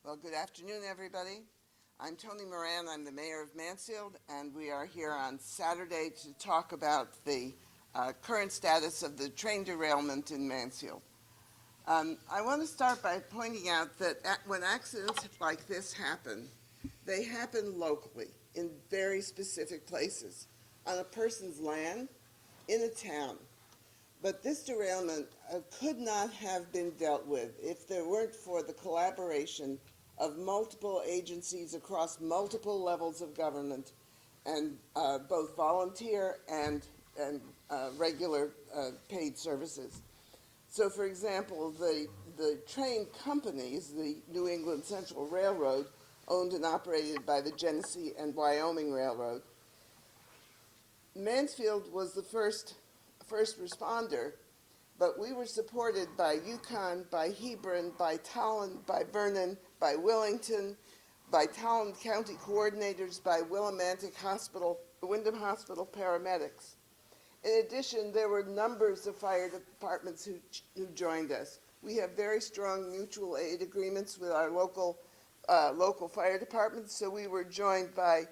Well, good afternoon, everybody. I'm Tony Moran. I'm the mayor of Mansfield, and we are here on Saturday to talk about the current status of the train derailment in Mansfield. I want to start by pointing out that when accidents like this happen, they happen locally in very specific places, on a person's land, in a town. But this derailment could not have been dealt with if there weren't for the collaboration of multiple agencies across multiple levels of government, and both volunteer and regular paid services. So, for example, the train companies, the New England Central Railroad, owned and operated by the Genesee and Wyoming Railroad. Mansfield was the first responder, but we were supported by Yukon, by Hebron, by Tolland, by Vernon, by Willington, by Tolland County coordinators, by Willimantic Hospital, Wyndham Hospital paramedics. In addition, there were numbers of fire departments who joined us. We have very strong mutual aid agreements with our local fire departments, so we were joined by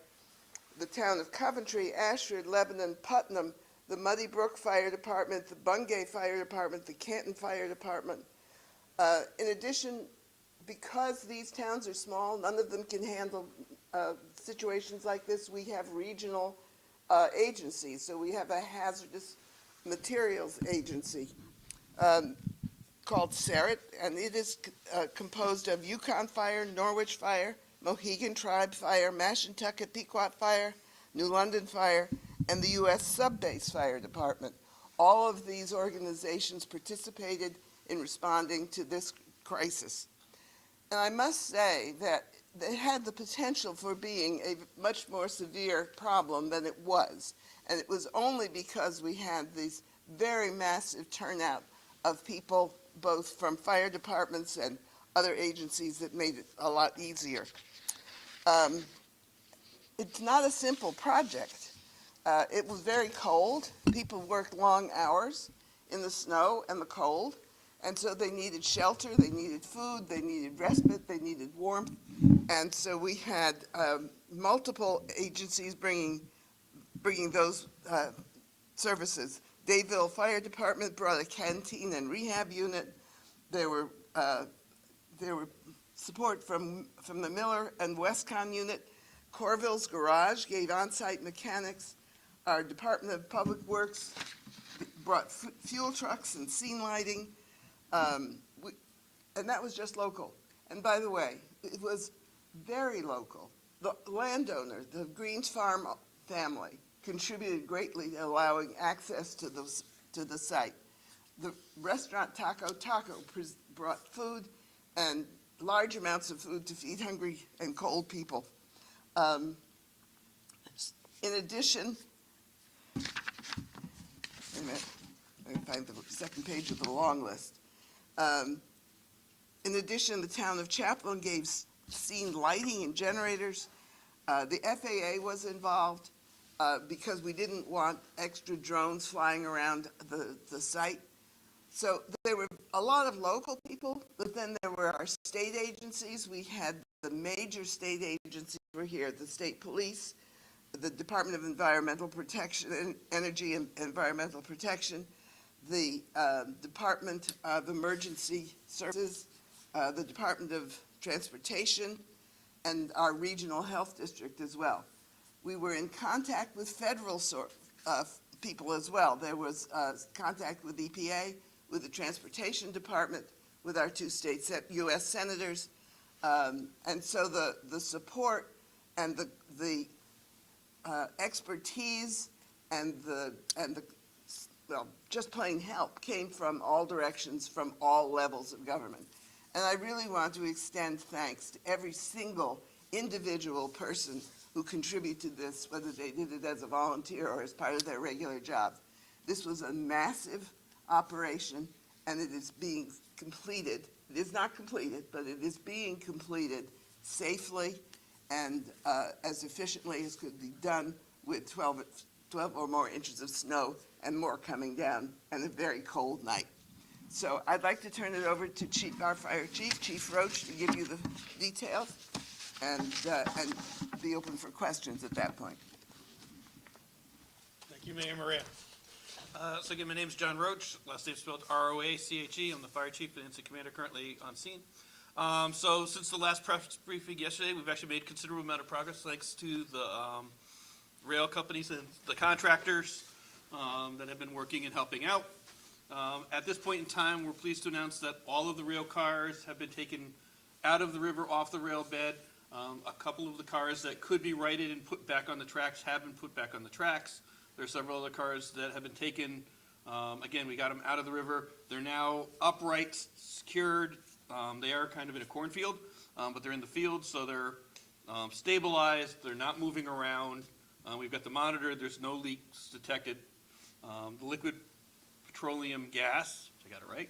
the town of Coventry, Ashford, Lebanon, Putnam, the Muddy Brook Fire Department, the Bungay Fire Department, the Canton Fire Department. In addition, because these towns are small, none of them can handle situations like this. We have regional agencies. So we have a hazardous materials agency called SERIT, and it is composed of Yukon Fire, Norwich Fire, Mohegan Tribe Fire, Mashantucket Pequot Fire, New London Fire, and the U.S. Sub-Base Fire Department. All of these organizations participated in responding to this crisis. And I must say that it had the potential for being a much more severe problem than it was. And it was only because we had these very massive turnout of people, both from fire departments and other agencies, that made it a lot easier. It's not a simple project. It was very cold. People worked long hours in the snow and the cold, and so they needed shelter, they needed food, they needed respite, they needed warmth. And so we had multiple agencies bringing those services. Dayville Fire Department brought a canteen and rehab unit. There were support from the Miller and Westcon unit. Corville's Garage gave on-site mechanics. Our Department of Public Works brought fuel trucks and scene lighting, and that was just local. And by the way, it was very local. The landowner, the Greens Farm family, contributed greatly to allowing access to the site. The restaurant Taco brought food, and large amounts of food to feed hungry and cold people. In addition, wait a minute, let me find the second page of the long list. In addition, the town of Chaplin gave scene lighting and generators. The FAA was involved because we didn't want extra drones flying around the site. So there were a lot of local people, but then there were our state agencies. We had the major state agencies were here, the state police, the Department of Environmental Protection, Energy and Environmental Protection, the Department of Emergency Services, the Department of Transportation, and our regional health district as well. We were in contact with federal people as well. There was contact with EPA, with the Transportation Department, with our two state U.S. senators, and so the support and the expertise and the just plain help came from all directions, from all levels of government. And I really want to extend thanks to every single individual person who contributed to this, whether they did it as a volunteer or as part of their regular job. This was a massive operation, and it is being completed. It is not completed, but it is being completed safely and as efficiently as could be done with 12 or more inches of snow and more coming down and a very cold night. So I'd like to turn it over to our fire chief, Chief Roach, to give you the details and be open for questions at that point. Thank you, Mayor Moran. So again, my name's John Roach, last name spelled R-O-A-C-H-E. I'm the fire chief and incident commander currently on scene. So since the last press briefing yesterday, we've actually made considerable amount of progress thanks to the rail companies and the contractors that have been working and helping out. At this point in time, we're pleased to announce that all of the rail cars have been taken out of the river, off the rail bed. A couple of the cars that could be righted and put back on the tracks have been put back on the tracks. There are several other cars that have been taken. Again, we got them out of the river. They're now upright, secured. They are kind of in a cornfield, but they're in the field, so they're stabilized. They're not moving around. We've got the monitor. There's no leaks detected. The liquid petroleum gas, I got it right,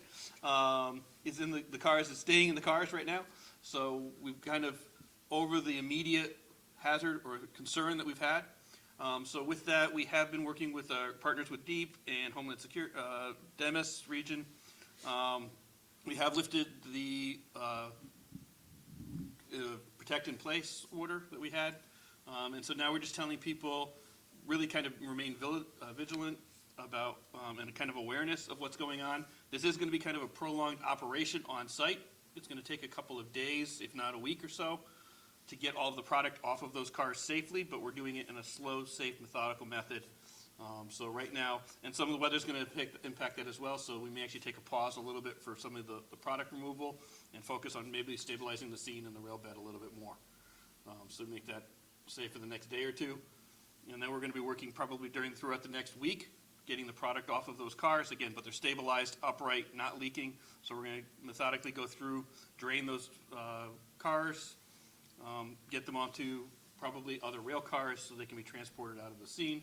is in the cars. It's staying in the cars right now. So we've kind of over the immediate hazard or concern that we've had. So with that, we have been working with our partners with DEEP and Homeland Security, Demis region. We have lifted the protect in place order that we had. And so now we're just telling people really kind of remain vigilant about and a kind of awareness of what's going on. This is going to be kind of a prolonged operation on site. It's going to take a couple of days, if not a week or so, to get all of the product off of those cars safely, but we're doing it in a slow, safe, methodical method. So right now, and some of the weather's going to impact that as well, so we may actually take a pause a little bit for some of the product removal and focus on maybe stabilizing the scene and the rail bed a little bit more. So make that safe for the next day or two. And then we're going to be working probably throughout the next week, getting the product off of those cars again, but they're stabilized, upright, not leaking. So we're going to methodically go through, drain those cars, get them onto probably other rail cars so they can be transported out of the scene.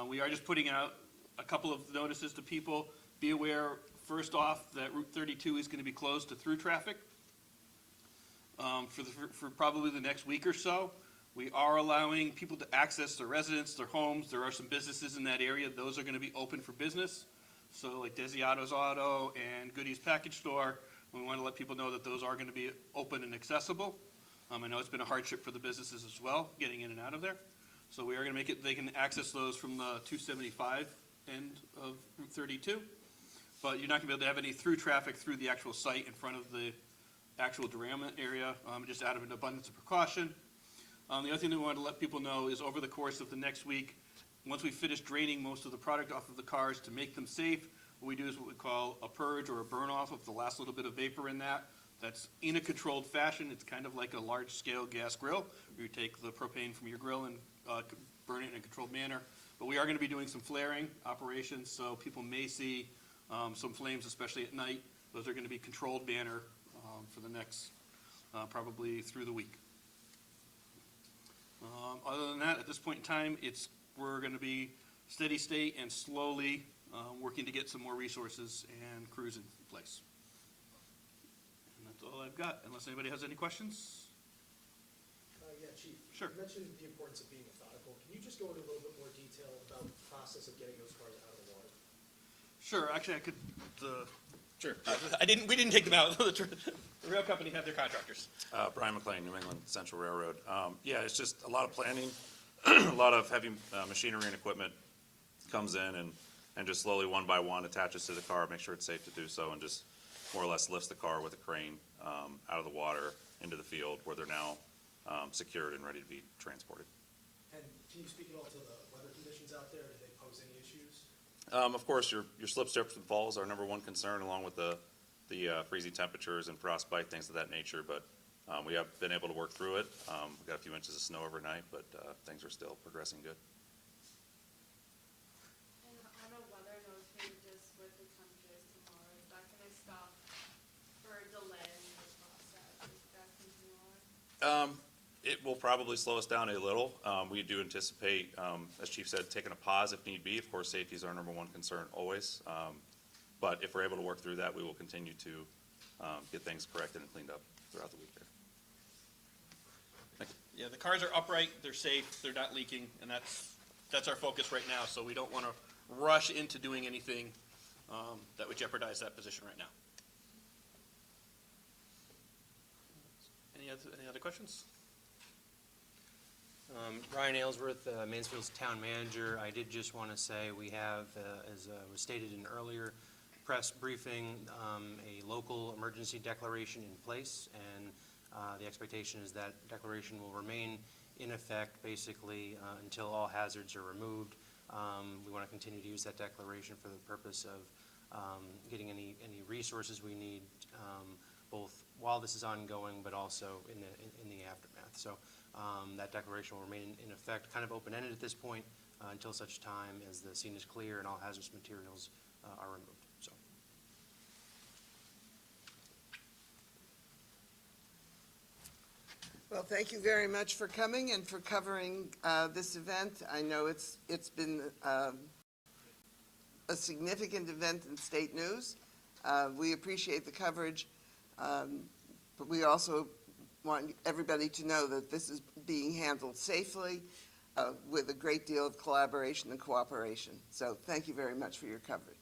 We are just putting out a couple of notices to people. Be aware, first off, that Route 32 is going to be closed to through traffic for probably the next week or so. We are allowing people to access their residence, their homes. There are some businesses in that area. Those are going to be open for business. So like Desiato's Auto and Goody's Package Store, we want to let people know that those are going to be open and accessible. I know it's been a hardship for the businesses as well, getting in and out of there. So we are going to make it, they can access those from the 275 end of Route 32. But you're not going to be able to have any through traffic through the actual site in front of the actual derailment area, just out of an abundance of precaution. The other thing that we wanted to let people know is over the course of the next week, once we finish draining most of the product off of the cars to make them safe, what we do is what we call a purge or a burn off of the last little bit of vapor in that. That's in a controlled fashion. It's kind of like a large scale gas grill. You take the propane from your grill and burn it in a controlled manner. But we are going to be doing some flaring operations, so people may see some flames, especially at night. Those are going to be controlled manner for the next probably through the week. Other than that, at this point in time, we're going to be steady state and slowly working to get some more resources and crews in place. And that's all I've got, unless anybody has any questions. Yeah, Chief. Sure. You mentioned the importance of being methodical. Can you just go into a little bit more detail about the process of getting those cars out of the water? Sure. Actually, I could. Sure. We didn't take them out. The rail company had their contractors. Brian McLean, New England Central Railroad. Yeah, it's just a lot of planning, a lot of heavy machinery and equipment comes in and just slowly one by one attaches to the car, make sure it's safe to do so, and just more or less lifts the car with a crane out of the water into the field where they're now secured and ready to be transported. And can you speak at all to the weather conditions out there? Do they pose any issues? Of course, your slip, strips, and falls are number one concern, along with the freezing temperatures and frostbite, things of that nature. But we have been able to work through it. We've got a few inches of snow overnight, but things are still progressing good. And on a weather note, just with the temperatures tomorrow, is that going to stop or delay the process? Is that continue on? It will probably slow us down a little. We do anticipate, as Chief said, taking a pause if need be. Of course, safety is our number one concern always. But if we're able to work through that, we will continue to get things corrected and cleaned up throughout the week there. Thank you. Yeah, the cars are upright, they're safe, they're not leaking, and that's our focus right now. So we don't want to rush into doing anything that would jeopardize that position right now. Any other questions? Ryan Aylesworth, Mansfield's town manager. I did just want to say we have, as was stated in an earlier press briefing, a local emergency declaration in place, and the expectation is that declaration will remain in effect basically until all hazards are removed. We want to continue to use that declaration for the purpose of getting any resources we need, both while this is ongoing, but also in the aftermath. So that declaration will remain in effect, kind of open-ended at this point, until such time as the scene is clear and all hazardous materials are removed. So. Well, thank you very much for coming and for covering this event. I know it's been a significant event in state news. We appreciate the coverage, but we also want everybody to know that this is being handled safely with a great deal of collaboration and cooperation. So thank you very much for your coverage.